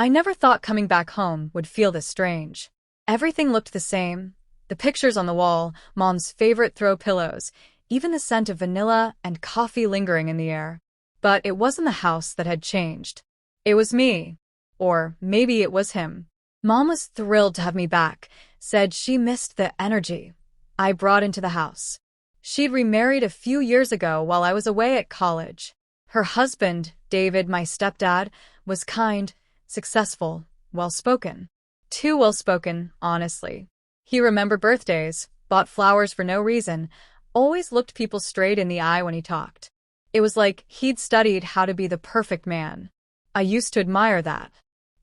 I never thought coming back home would feel this strange. Everything looked the same. The pictures on the wall, Mom's favorite throw pillows, even the scent of vanilla and coffee lingering in the air. But it wasn't the house that had changed. It was me. Or maybe it was him. Mom was thrilled to have me back, said she missed the energy I brought into the house. She'd remarried a few years ago while I was away at college. Her husband, David, my stepdad, was kind, successful, well-spoken. Too well-spoken, honestly. He remembered birthdays, bought flowers for no reason, always looked people straight in the eye when he talked. It was like he'd studied how to be the perfect man. I used to admire that.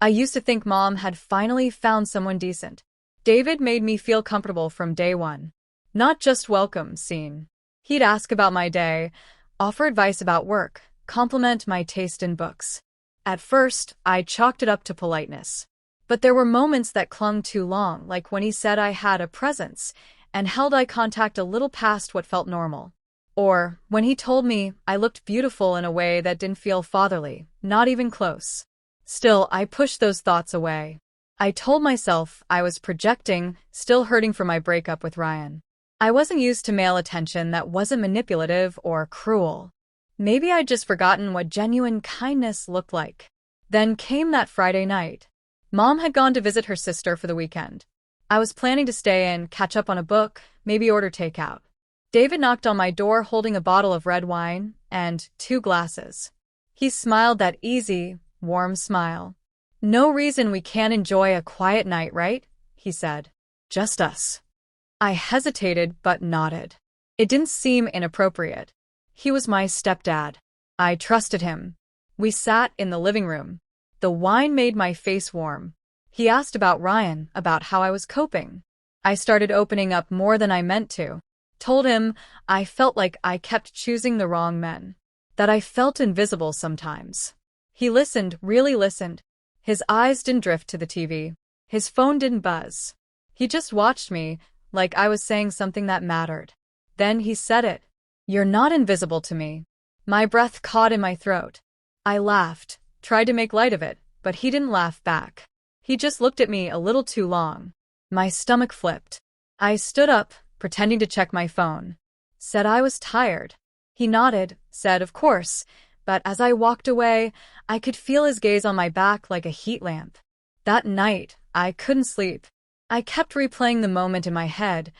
I used to think Mom had finally found someone decent. David made me feel comfortable from day one. Not just welcome seen. He'd ask about my day, offer advice about work, compliment my taste in books. At first, I chalked it up to politeness. But there were moments that clung too long, like when he said I had a presence and held eye contact a little past what felt normal. Or when he told me I looked beautiful in a way that didn't feel fatherly, not even close. Still, I pushed those thoughts away. I told myself I was projecting, still hurting from my breakup with Ryan. I wasn't used to male attention that wasn't manipulative or cruel. Maybe I'd just forgotten what genuine kindness looked like. Then came that Friday night. Mom had gone to visit her sister for the weekend. I was planning to stay and catch up on a book, maybe order takeout. David knocked on my door holding a bottle of red wine and 2 glasses. He smiled that easy, warm smile. "No reason we can't enjoy a quiet night, right?" he said. "Just us." I hesitated but nodded. It didn't seem inappropriate. He was my stepdad. I trusted him. We sat in the living room. The wine made my face warm. He asked about Ryan, about how I was coping. I started opening up more than I meant to. Told him I felt like I kept choosing the wrong men. That I felt invisible sometimes. He listened, really listened. His eyes didn't drift to the TV. His phone didn't buzz. He just watched me, like I was saying something that mattered. Then he said it. "You're not invisible to me." My breath caught in my throat. I laughed, tried to make light of it, but he didn't laugh back. He just looked at me a little too long. My stomach flipped. I stood up, pretending to check my phone. Said I was tired. He nodded, said of course, but as I walked away, I could feel his gaze on my back like a heat lamp. That night, I couldn't sleep. I kept replaying the moment in my head,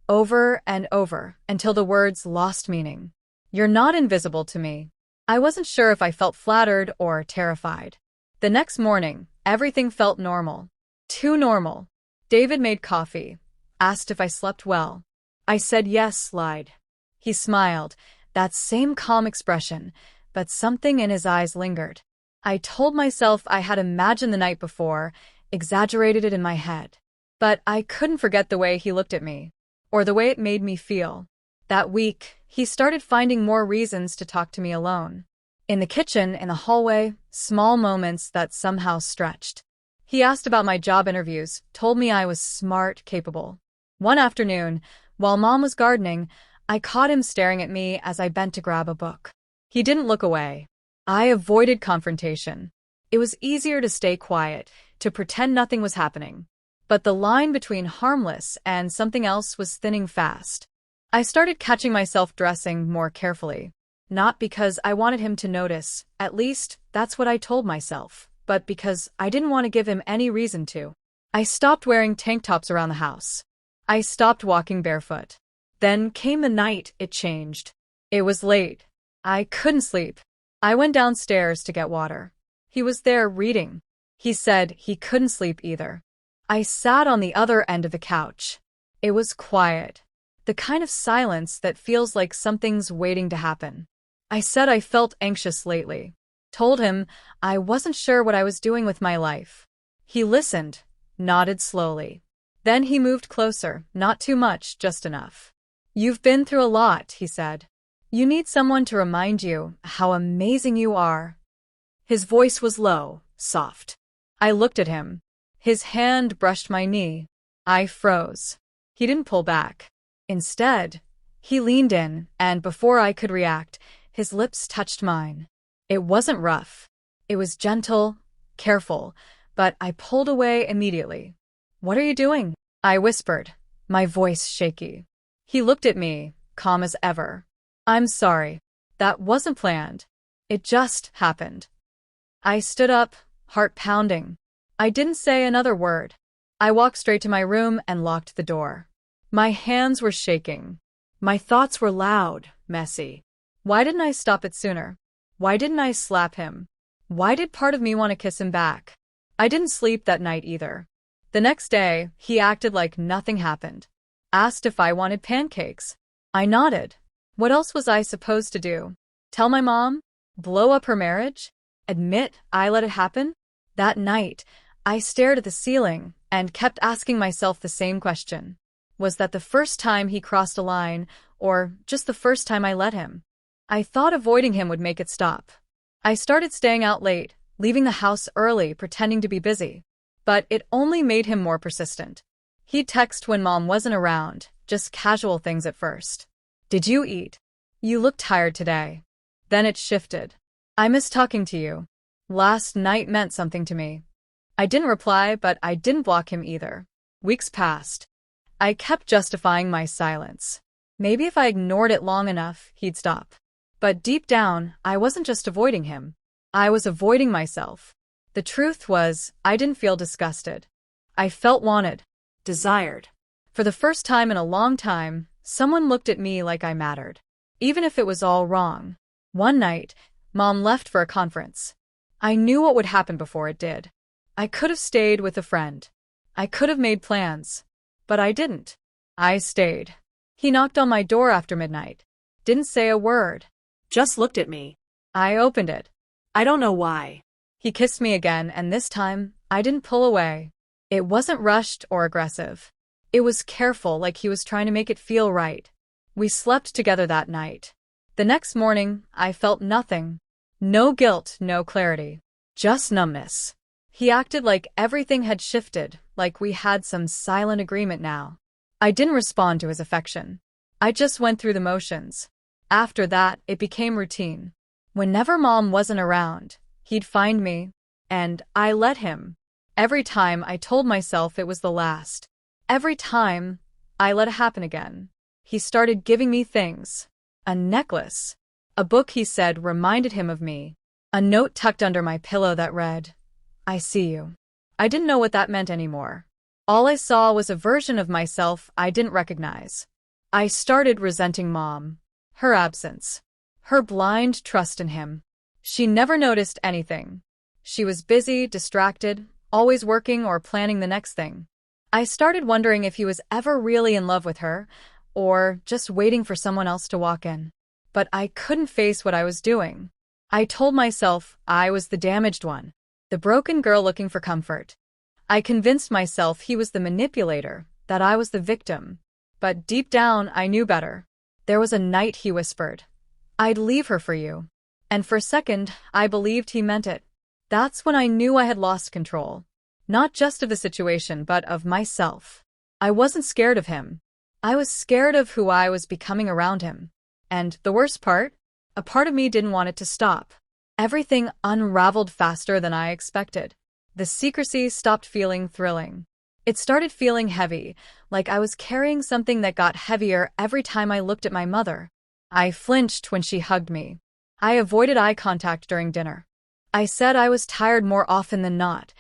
over and over, until the words lost meaning. "You're not invisible to me." I wasn't sure if I felt flattered or terrified. The next morning, everything felt normal. Too normal. David made coffee, asked if I slept well. I said yes, lied. He smiled, that same calm expression, but something in his eyes lingered. I told myself I had imagined the night before, exaggerated it in my head. But I couldn't forget the way he looked at me, or the way it made me feel. That week, he started finding more reasons to talk to me alone. In the kitchen, in the hallway, small moments that somehow stretched. He asked about my job interviews, told me I was smart, capable. One afternoon, while Mom was gardening, I caught him staring at me as I bent to grab a book. He didn't look away. I avoided confrontation. It was easier to stay quiet, to pretend nothing was happening. But the line between harmless and something else was thinning fast. I started catching myself dressing more carefully. Not because I wanted him to notice, at least that's what I told myself, but because I didn't want to give him any reason to. I stopped wearing tank tops around the house. I stopped walking barefoot. Then came the night it changed. It was late. I couldn't sleep. I went downstairs to get water. He was there reading. He said he couldn't sleep either. I sat on the other end of the couch. It was quiet. The kind of silence that feels like something's waiting to happen. I said I felt anxious lately. Told him I wasn't sure what I was doing with my life. He listened, nodded slowly. Then he moved closer, not too much, just enough. "You've been through a lot," he said. "You need someone to remind you how amazing you are." His voice was low, soft. I looked at him. His hand brushed my knee. I froze. He didn't pull back. Instead, he leaned in, and before I could react, his lips touched mine. It wasn't rough. It was gentle, careful, but I pulled away immediately. "What are you doing?" I whispered, my voice shaky. He looked at me, calm as ever. "I'm sorry. That wasn't planned. It just happened." I stood up, heart pounding. I didn't say another word. I walked straight to my room and locked the door. My hands were shaking. My thoughts were loud, messy. Why didn't I stop it sooner? Why didn't I slap him? Why did part of me want to kiss him back? I didn't sleep that night either. The next day, he acted like nothing happened. Asked if I wanted pancakes. I nodded. What else was I supposed to do? Tell my mom? Blow up her marriage? Admit I let it happen? That night, I stared at the ceiling and kept asking myself the same question. Was that the first time he crossed a line, or just the first time I let him? I thought avoiding him would make it stop. I started staying out late, leaving the house early, pretending to be busy. But it only made him more persistent. He'd text when mom wasn't around, just casual things at first. "Did you eat? You look tired today." Then it shifted. "I miss talking to you. Last night meant something to me." I didn't reply, but I didn't block him either. Weeks passed. I kept justifying my silence. Maybe if I ignored it long enough, he'd stop. But deep down, I wasn't just avoiding him. I was avoiding myself. The truth was, I didn't feel disgusted. I felt wanted, desired. For the first time in a long time, someone looked at me like I mattered. Even if it was all wrong. One night, Mom left for a conference. I knew what would happen before it did. I could have stayed with a friend. I could have made plans. But I didn't. I stayed. He knocked on my door after midnight. Didn't say a word. Just looked at me. I opened it. I don't know why. He kissed me again, and this time, I didn't pull away. It wasn't rushed or aggressive. It was careful, like he was trying to make it feel right. We slept together that night. The next morning, I felt nothing. No guilt, no clarity. Just numbness. He acted like everything had shifted, like we had some silent agreement now. I didn't respond to his affection. I just went through the motions. After that, it became routine. Whenever Mom wasn't around, he'd find me, and I let him. Every time I told myself it was the last. Every time I let it happen again. He started giving me things. A necklace. A book he said reminded him of me. A note tucked under my pillow that read, "I see you." I didn't know what that meant anymore. All I saw was a version of myself I didn't recognize. I started resenting Mom. Her absence. Her blind trust in him. She never noticed anything. She was busy, distracted, always working or planning the next thing. I started wondering if he was ever really in love with her, or just waiting for someone else to walk in. But I couldn't face what I was doing. I told myself I was the damaged one, the broken girl looking for comfort. I convinced myself he was the manipulator, that I was the victim. But deep down, I knew better. There was a night he whispered, "I'd leave her for you." And for a second, I believed he meant it. That's when I knew I had lost control. Not just of the situation, but of myself. I wasn't scared of him. I was scared of who I was becoming around him. And the worst part? A part of me didn't want it to stop. Everything unraveled faster than I expected. The secrecy stopped feeling thrilling. It started feeling heavy, like I was carrying something that got heavier every time I looked at my mother. I flinched when she hugged me. I avoided eye contact during dinner. I said I was tired more often than not,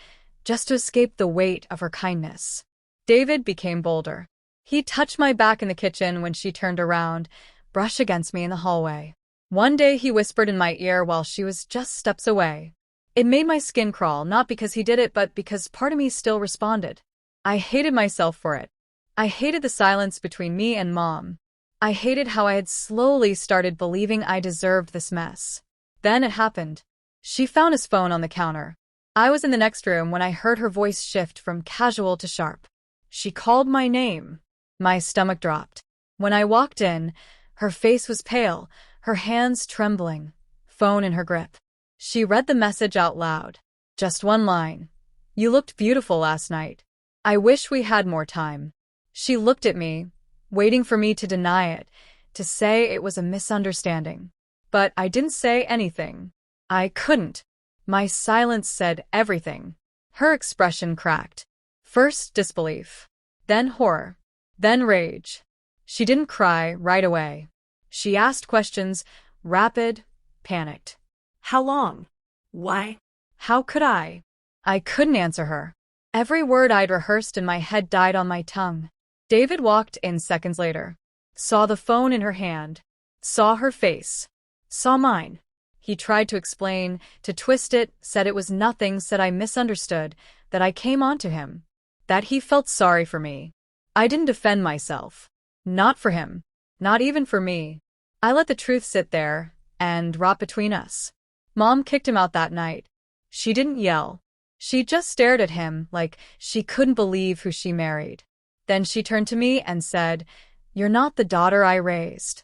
just to escape the weight of her kindness. David became bolder. He touched my back in the kitchen when she turned around, brushed against me in the hallway. One day he whispered in my ear while she was just steps away. It made my skin crawl, not because he did it, but because part of me still responded. I hated myself for it. I hated the silence between me and Mom. I hated how I had slowly started believing I deserved this mess. Then it happened. She found his phone on the counter. I was in the next room when I heard her voice shift from casual to sharp. She called my name. My stomach dropped. When I walked in, her face was pale, her hands trembling, phone in her grip. She read the message out loud. Just one line. "You looked beautiful last night. I wish we had more time." She looked at me, waiting for me to deny it, to say it was a misunderstanding. But I didn't say anything. I couldn't. My silence said everything. Her expression cracked. First disbelief, then horror, then rage. She didn't cry right away. She asked questions, rapid, panicked. How long? Why? How could I? I couldn't answer her. Every word I'd rehearsed in my head died on my tongue. David walked in seconds later. Saw the phone in her hand. Saw her face. Saw mine. He tried to explain, to twist it, said it was nothing, said I misunderstood, that I came on to him. That he felt sorry for me. I didn't defend myself. Not for him. Not even for me. I let the truth sit there and rot between us. Mom kicked him out that night. She didn't yell. She just stared at him like she couldn't believe who she married. Then she turned to me and said, "You're not the daughter I raised."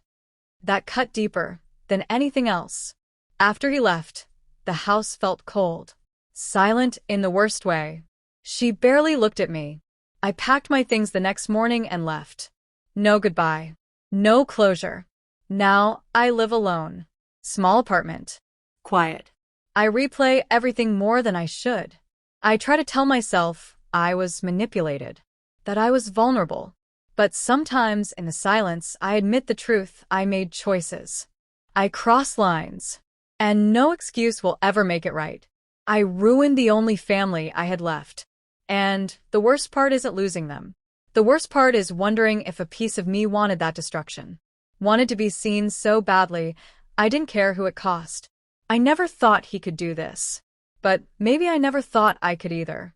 That cut deeper than anything else. After he left, the house felt cold. Silent in the worst way. She barely looked at me. I packed my things the next morning and left. No goodbye. No closure. Now I live alone. Small apartment. Quiet. I replay everything more than I should. I try to tell myself I was manipulated, that I was vulnerable. But sometimes in the silence, I admit the truth. I made choices. I crossed lines. And no excuse will ever make it right. I ruined the only family I had left. And the worst part isn't losing them. The worst part is wondering if a piece of me wanted that destruction. Wanted to be seen so badly, I didn't care who it cost. I never thought he could do this. But maybe I never thought I could either.